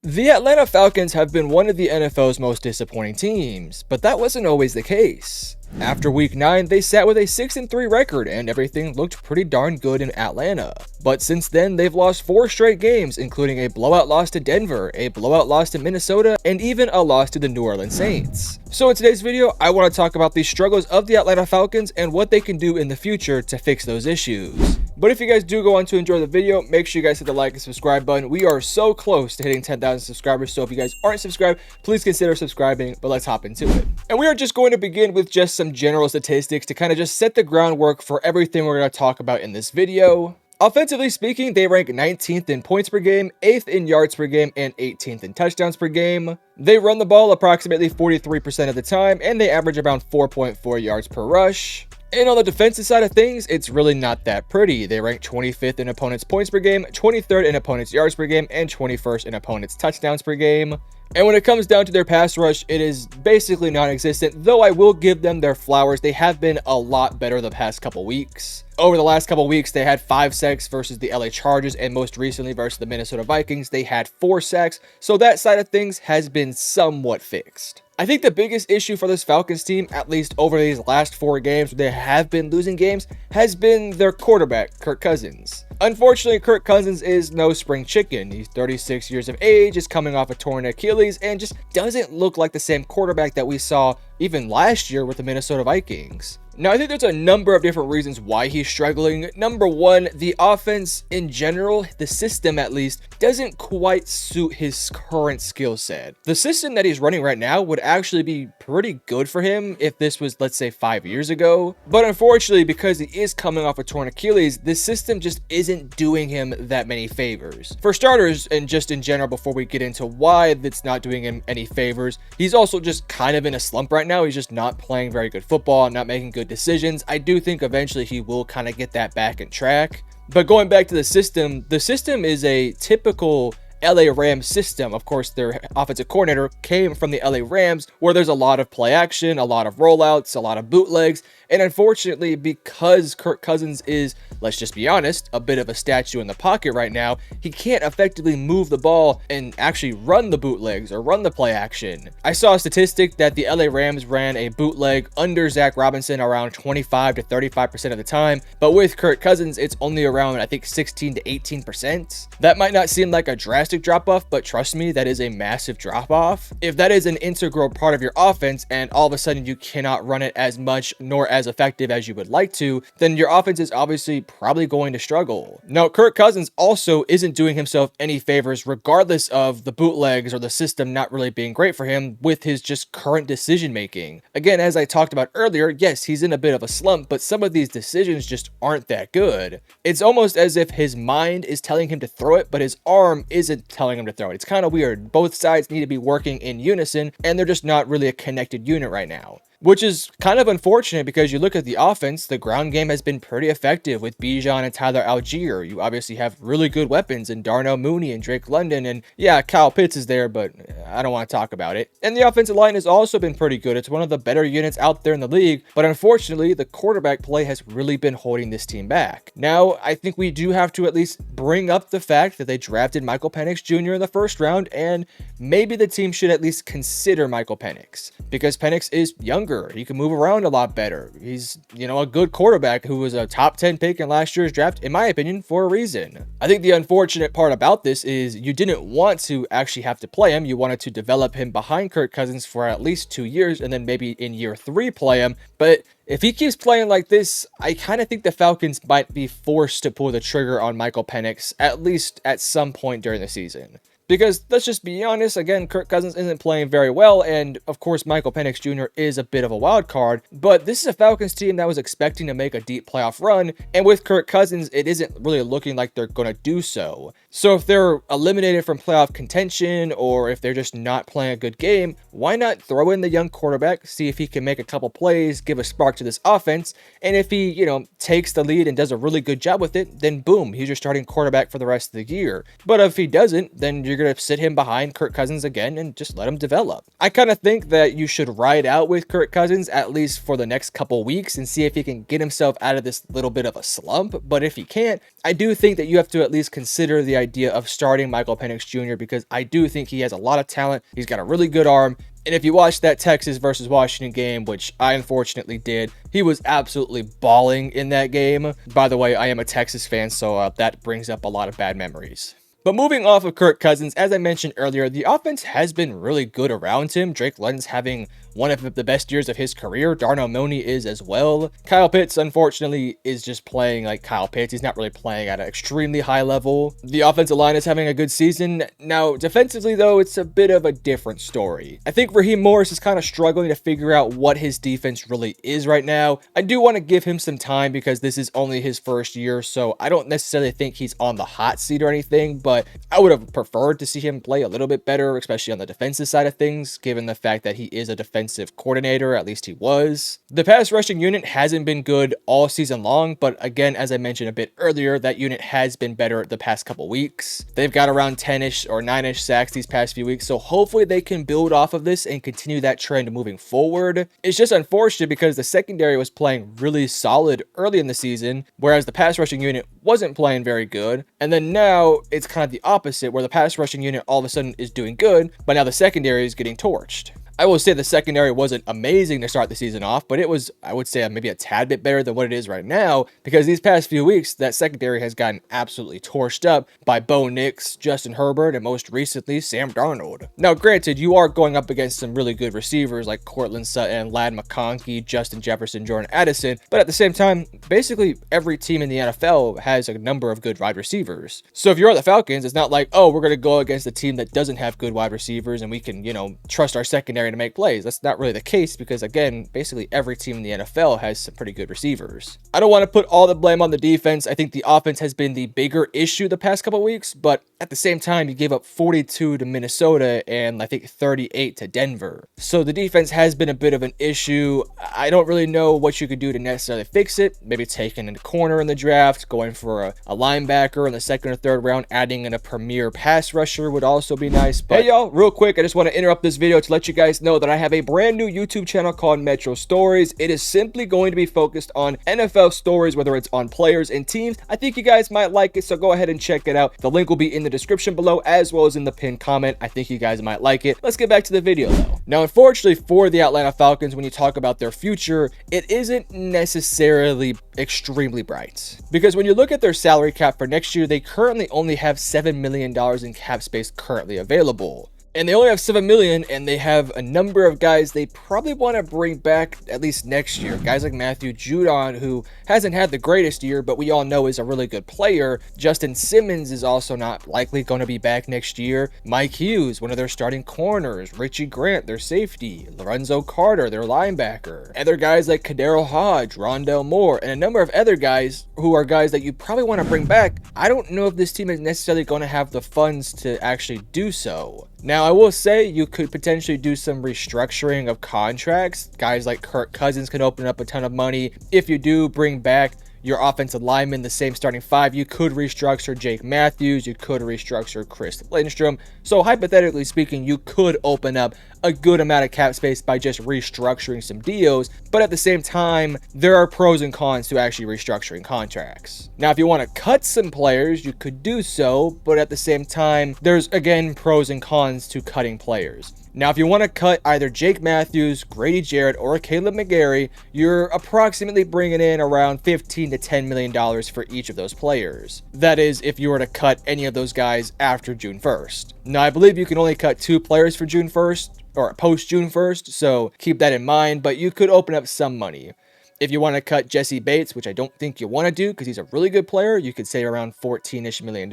The Atlanta Falcons have been one of the NFL's most disappointing teams, but that wasn't always the case. After week 9, they sat with a 6-3 record and everything looked pretty darn good in Atlanta. But since then, they've lost 4 straight games, including a blowout loss to Denver, a blowout loss to Minnesota, and even a loss to the New Orleans Saints. So in today's video, I want to talk about the struggles of the Atlanta Falcons and what they can do in the future to fix those issues. But if you guys do go on to enjoy the video, make sure you guys hit the like and subscribe button. We are so close to hitting 10,000 subscribers, so if you guys aren't subscribed, please consider subscribing, but let's hop into it. And we are just going to begin with just some general statistics to kind of just set the groundwork for everything we're going to talk about in this video. Offensively speaking, they rank 19th in points per game, 8th in yards per game, and 18th in touchdowns per game. They run the ball approximately 43% of the time, and they average around 4.4 yards per rush. And on the defensive side of things, it's really not that pretty. They rank 25th in opponents' points per game, 23rd in opponents' yards per game, and 21st in opponents' touchdowns per game. And when it comes down to their pass rush, it is basically non-existent, though I will give them their flowers. They have been a lot better the past couple weeks. Over the last couple weeks, they had 5 sacks versus the LA Chargers, and most recently versus the Minnesota Vikings, they had 4 sacks, so that side of things has been somewhat fixed. I think the biggest issue for this Falcons team, at least over these last 4 games where they have been losing games, has been their quarterback, Kirk Cousins. Unfortunately, Kirk Cousins is no spring chicken. He's 36 years of age, is coming off a torn Achilles, and just doesn't look like the same quarterback that we saw even last year with the Minnesota Vikings. Now, I think there's a number of different reasons why he's struggling. Number one, the offense in general, the system at least, doesn't quite suit his current skill set. The system that he's running right now would actually be pretty good for him if this was, let's say, 5 years ago. But unfortunately, because he is coming off a torn Achilles, this system just isn't doing him that many favors. For starters, and just in general, before we get into why it's not doing him any favors, he's also just kind of in a slump right now. He's just not playing very good football, not making good decisions. I do think eventually he will kind of get that back in track. But going back to the system is a typical LA Rams system. Of course, their offensive coordinator came from the LA Rams, where there's a lot of play action, a lot of rollouts, a lot of bootlegs. And unfortunately, because Kirk Cousins is, let's just be honest, a bit of a statue in the pocket right now, he can't effectively move the ball and actually run the bootlegs or run the play action. I saw a statistic that the LA Rams ran a bootleg under Zach Robinson around 25 to 35% of the time, but with Kirk Cousins, it's only around, I think, 16 to 18%. That might not seem like a drastic drop-off, but trust me, that is a massive drop-off. If that is an integral part of your offense and all of a sudden you cannot run it as much nor as effective as you would like to, then your offense is obviously probably going to struggle. Now, Kirk Cousins also isn't doing himself any favors regardless of the bootlegs or the system not really being great for him with his just current decision making. Again, as I talked about earlier, yes, he's in a bit of a slump, but some of these decisions just aren't that good. It's almost as if his mind is telling him to throw it, but his arm isn't telling him to throw it. It's kind of weird. Both sides need to be working in unison, and they're just not really a connected unit right now. Which is kind of unfortunate because you look at the offense, the ground game has been pretty effective with Bijan and Tyler Algier. You obviously have really good weapons in Darnell Mooney and Drake London, and yeah, Kyle Pitts is there, but I don't want to talk about it. And the offensive line has also been pretty good. It's one of the better units out there in the league, but unfortunately, the quarterback play has really been holding this team back. Now, I think we do have to at least bring up the fact that they drafted Michael Penix Jr. in the first round, and maybe the team should at least consider Michael Penix, because Penix is younger. He can move around a lot better. He's, a good quarterback who was a top 10 pick in last year's draft, in my opinion, for a reason. I think the unfortunate part about this is you didn't want to actually have to play him. You wanted to develop him behind Kirk Cousins for at least 2 years, and then maybe in year 3 play him. But if he keeps playing like this, I kind of think the Falcons might be forced to pull the trigger on Michael Penix, at least at some point during the season. Because let's just be honest, again, Kirk Cousins isn't playing very well, and of course Michael Penix Jr. is a bit of a wild card, but this is a Falcons team that was expecting to make a deep playoff run, and with Kirk Cousins, it isn't really looking like they're going to do so. So if they're eliminated from playoff contention, or if they're just not playing a good game, why not throw in the young quarterback, see if he can make a couple plays, give a spark to this offense, and if he, takes the lead and does a really good job with it, then boom, he's your starting quarterback for the rest of the year. But if he doesn't, then you're going to sit him behind Kirk Cousins again and just let him develop. I kind of think that you should ride out with Kirk Cousins at least for the next couple weeks and see if he can get himself out of this little bit of a slump. But if he can't, I do think that you have to at least consider the idea of starting Michael Penix Jr. because I do think he has a lot of talent. He's got a really good arm. And if you watched that Texas versus Washington game, which I unfortunately did, he was absolutely balling in that game. By the way, I am a Texas fan, so that brings up a lot of bad memories. But moving off of Kirk Cousins, as I mentioned earlier, the offense has been really good around him. Drake London's having one of the best years of his career. Darnell Mooney is as well. Kyle Pitts, unfortunately, is just playing like Kyle Pitts. He's not really playing at an extremely high level. The offensive line is having a good season. Now, defensively, though, it's a bit of a different story. I think Raheem Morris is kind of struggling to figure out what his defense really is right now. I do want to give him some time because this is only his first year, so I don't necessarily think he's on the hot seat or anything, but I would have preferred to see him play a little bit better, especially on the defensive side of things, given the fact that he is a defensive coordinator, at least he was. The pass rushing unit hasn't been good all season long, but again, as I mentioned a bit earlier, that unit has been better the past couple weeks. They've got around 10-ish or 9-ish sacks these past few weeks, so hopefully they can build off of this and continue that trend moving forward. It's just unfortunate because the secondary was playing really solid early in the season, whereas the pass rushing unit wasn't playing very good, and then now it's kind of the opposite, where the pass rushing unit all of a sudden is doing good, but now the secondary is getting torched. I will say the secondary wasn't amazing to start the season off, but it was, I would say, maybe a tad bit better than what it is right now, because these past few weeks, that secondary has gotten absolutely torched up by Bo Nix, Justin Herbert, and most recently, Sam Darnold. Now, granted, you are going up against some really good receivers like Cortland Sutton, Ladd McConkey, Justin Jefferson, Jordan Addison, but at the same time, basically every team in the NFL has a number of good wide receivers. So if you're the Falcons, it's not like, oh, we're going to go against a team that doesn't have good wide receivers and we can, trust our secondary to make plays. That's not really the case because, again, basically every team in the NFL has some pretty good receivers. I don't want to put all the blame on the defense. I think the offense has been the bigger issue the past couple of weeks, but at the same time, you gave up 42 to Minnesota and I think 38 to Denver. So the defense has been a bit of an issue. I don't really know what you could do to necessarily fix it. Maybe taking a corner in the draft, going for a linebacker in the second or third round, adding in a premier pass rusher would also be nice. But hey, y'all, real quick, I just want to interrupt this video to let you guys know that I have a brand new YouTube channel called Metro Stories. It is simply going to be focused on NFL stories, whether it's on players and teams. I think you guys might like it, so go ahead and check it out. The link will be in the description below as well as in the pinned comment. I think you guys might like it. Let's get back to the video though. Now, unfortunately for the Atlanta Falcons, when you talk about their future, it isn't necessarily extremely bright. Because when you look at their salary cap for next year, they currently only have $7 million in cap space currently available. And they only have $7 million, and they have a number of guys they probably want to bring back at least next year. Guys like Matthew Judon, who hasn't had the greatest year, but we all know is a really good player. Justin Simmons is also not likely going to be back next year. Mike Hughes, one of their starting corners. Richie Grant, their safety. Lorenzo Carter, their linebacker. Other guys like Kadero Hodge, Rondell Moore, and a number of other guys who are guys that you probably want to bring back. I don't know if this team is necessarily going to have the funds to actually do so. Now, I will say you could potentially do some restructuring of contracts. Guys like Kirk Cousins could open up a ton of money. If you do bring back your offensive linemen, the same starting five, you could restructure Jake Matthews, you could restructure Chris Lindstrom. So hypothetically speaking, you could open up a good amount of cap space by just restructuring some deals. But at the same time, there are pros and cons to actually restructuring contracts. Now, if you want to cut some players, you could do so, but at the same time, there's again pros and cons to cutting players. Now, if you want to cut either Jake Matthews, Grady Jarrett, or Caleb McGarry, you're approximately bringing in around $15 to $10 million for each of those players. That is, if you were to cut any of those guys after June 1st. Now, I believe you can only cut 2 players for June 1st, or post June 1st, so keep that in mind, but you could open up some money. If you want to cut Jesse Bates, which I don't think you want to do because he's a really good player, you could save around $14-ish million.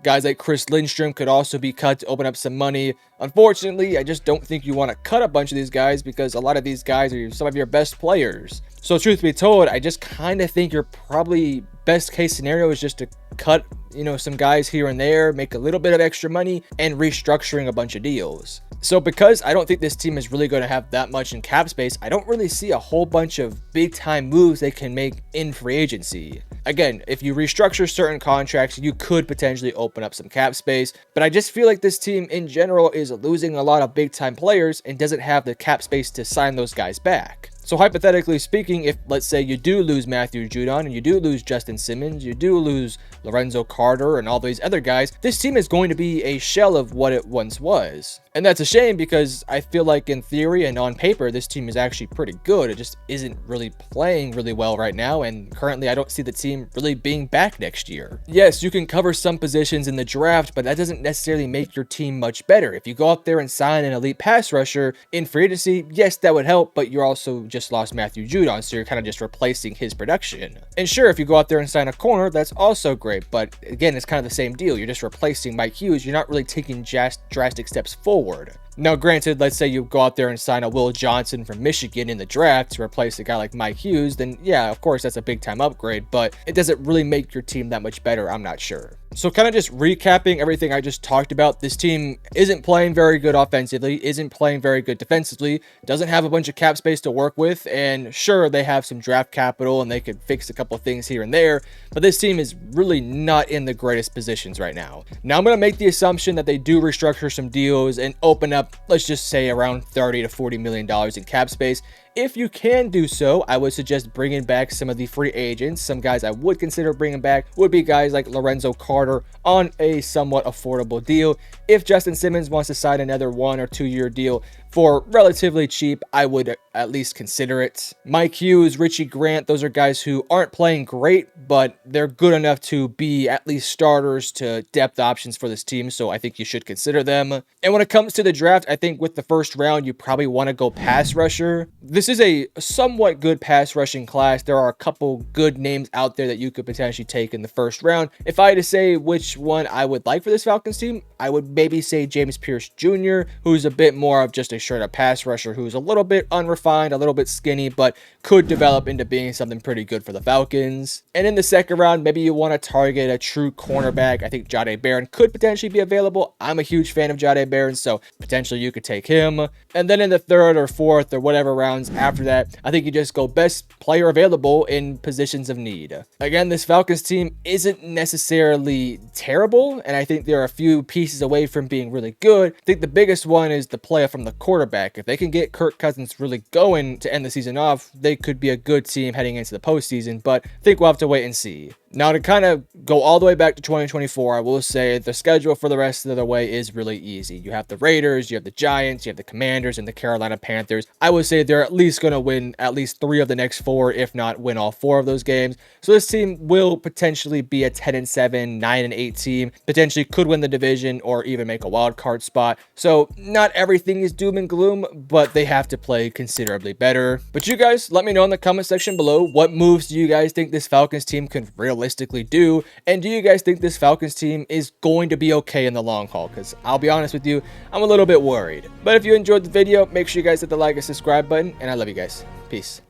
Guys like Chris Lindstrom could also be cut to open up some money. Unfortunately, I just don't think you want to cut a bunch of these guys because a lot of these guys are some of your best players. So truth be told, I just kind of think your probably best case scenario is just to cut, some guys here and there, make a little bit of extra money, and restructuring a bunch of deals. So because I don't think this team is really going to have that much in cap space, I don't really see a whole bunch of big time moves they can make in free agency. Again, if you restructure certain contracts, you could potentially open up some cap space, but I just feel like this team in general is losing a lot of big time players and doesn't have the cap space to sign those guys back. So hypothetically speaking, if let's say you do lose Matthew Judon and you do lose Justin Simmons, you do lose Lorenzo Carter and all these other guys, this team is going to be a shell of what it once was. And that's a shame because I feel like in theory and on paper, this team is actually pretty good. It just isn't really playing really well right now. And currently I don't see the team really being back next year. Yes, you can cover some positions in the draft, but that doesn't necessarily make your team much better. If you go out there and sign an elite pass rusher in free agency, yes, that would help, but you're also just lost Matthew Judon, so you're kind of just replacing his production. And sure, if you go out there and sign a corner, that's also great, but again, it's kind of the same deal. You're just replacing Mike Hughes. You're not really taking drastic steps forward. Now, granted, let's say you go out there and sign a Will Johnson from Michigan in the draft to replace a guy like Mike Hughes, then yeah, of course, that's a big time upgrade, but it doesn't really make your team that much better, I'm not sure. So kind of just recapping everything I just talked about, this team isn't playing very good offensively, isn't playing very good defensively, doesn't have a bunch of cap space to work with, and sure, they have some draft capital and they could fix a couple things here and there, but this team is really not in the greatest positions right now. Now, I'm going to make the assumption that they do restructure some deals and open up, let's just say, around $30 to $40 million in cap space. If you can do so, I would suggest bringing back some of the free agents. Some guys I would consider bringing back would be guys like Lorenzo Carter on a somewhat affordable deal. If Justin Simmons wants to sign another 1 or 2 year deal for relatively cheap, I would at least consider it. Mike Hughes, Richie Grant, those are guys who aren't playing great, but they're good enough to be at least starters to depth options for this team, so I think you should consider them. And when it comes to the draft, I think with the first round, you probably want to go pass rusher. This is a somewhat good pass rushing class. There are a couple good names out there that you could potentially take in the first round. If I had to say which one I would like for this Falcons team, I would maybe say James Pierce Jr., who's a bit more of just a straight up pass rusher, who's a little bit unrefined, a little bit skinny, but could develop into being something pretty good for the Falcons. And in the second round, maybe you want to target a true cornerback. I think Jahdae Barron could potentially be available. I'm a huge fan of Jahdae Barron, so potentially you could take him. And then in the third or fourth or whatever rounds after that, I think you just go best player available in positions of need. Again, this Falcons team isn't necessarily terrible, and I think there are a few pieces away from being really good. I think the biggest one is the play from the quarterback. If they can get Kirk Cousins really going to end the season off, they could be a good team heading into the postseason, but I think we'll have to wait and see. Now, to kind of go all the way back to 2024, I will say the schedule for the rest of the way is really easy. You have the Raiders, you have the Giants, you have the Commanders, and the Carolina Panthers. I would say they're at least going to win at least 3 of the next 4, if not win all 4 of those games. So this team will potentially be a 10-7, 9-8 team, potentially could win the division or even make a wild card spot. So not everything is doom and gloom, but they have to play considerably better. But you guys, let me know in the comment section below, what moves do you guys think this Falcons team can realistically do, and do you guys think this Falcons team is going to be okay in the long haul? Because I'll be honest with you, I'm a little bit worried. But if you enjoyed the video, make sure you guys hit the like and subscribe button, and I love you guys. Peace.